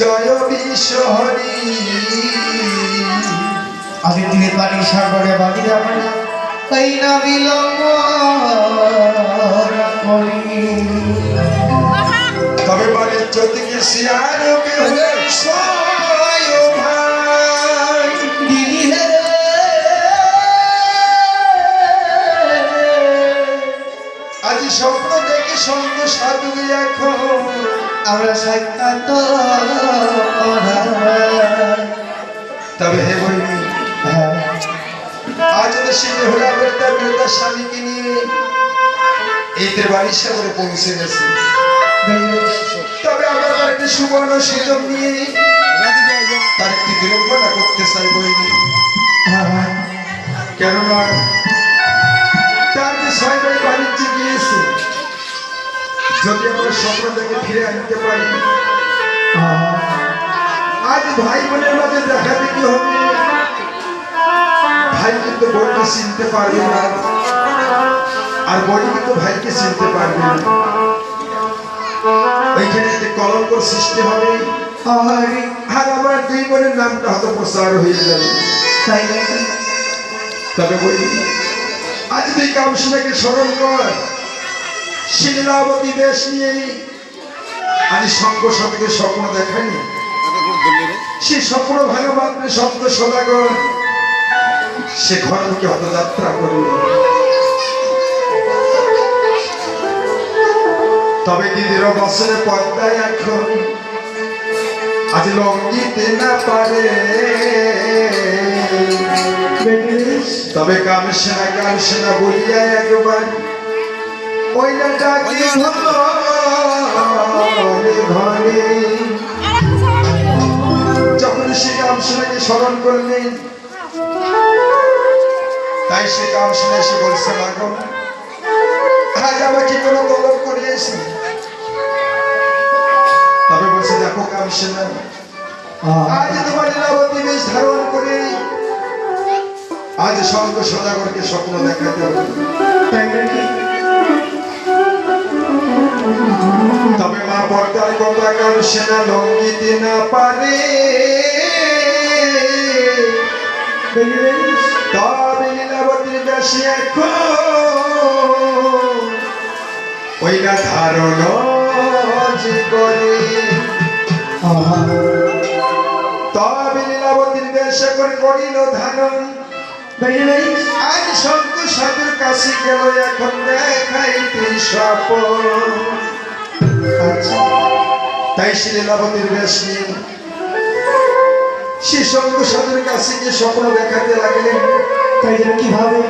জয় বিশ্বহরি। আমি তীর বাণী সাগরে বাণী রাখি তাই না বিলম্ব করি। তবে বাড়ির চোদ্দিকে শিয়ার আজ স্বপ্ন দেখে সঙ্গ সাধু এখন আমরা সাক্ষাৎ তবে হে বইনি আজ সিদ্ধ হলে তার বৃদ্ধা স্বামীকে নিয়ে এইদের বাড়ির সাগরে পৌঁছে গেছে। তবে আমার বাড়িতে সুবর্ণ সুযোগ নিয়ে তার একটি বিড়ম্বনা করতে চাই বইনি। কেননা তার যে ছয় ভাই বাণিজ্যে গিয়েছে, যদি আমরা স্বপ্ন থেকে ফিরে আনতে পারি, আজ ভাই বোনের মাঝে দেখা দেখি হবে। ভাই কিন্তু বোনকে চিনতে পারবে না, আর বোন কিন্তু ভাইকে চিনতে পারবে না। ওইখানে একটা কলঙ্কর সৃষ্টি হবে, আর আমার দুই বোনের নামটা হয়তো প্রচার হয়ে যাবে। তবে বলি আজ তুই কামসুনাকে স্মরণ কর, শিলাবতী বেশ নিয়ে আজ সঙ্গ সাথে স্বপ্ন দেখায়নি, সে স্বপ্ন ভাঙা মাত্রে শব্দ সদাগর সে ঘর থেকে হতযাত্রা করবে। তবে দিদির বছরে পর্দায় এখন আজ লঙ্গিতে না পারে। তবে কামসেনা বলিয়া একবার ওই না ডাকি ঘরে। যখন সে কামসেনাকে স্মরণ করলেন, তাই সে কামসেনা এসে বলছে, মাগো আজ আমাকে কোনো তলব করিয়েছি। তবে বলছে, দেখো কামসেনা, আজ তোমার লীলাবতী বেশ ধারণ করে আজ সঙ্গ সদাগরকে স্বপ্ন দেখাতে হবে। তবে মা পর্দার কথা কামসেনা লঙ্ঘিতে না পারে। তবে লীলাবতীর বেশি এখন ওই না ধারণ যে করে। তবে লীলাবতীর বেশ করে করিল ধারণ। আজ সন্ত সাধুর কাছে গেল এখন দেখাইতে স্বপন। তাই সে লীলাবতীর বেশ নিয়ে সে সন্ত সাধুর কাছে গিয়ে স্বপ্ন দেখাতে লাগলেন। তাই কিভাবে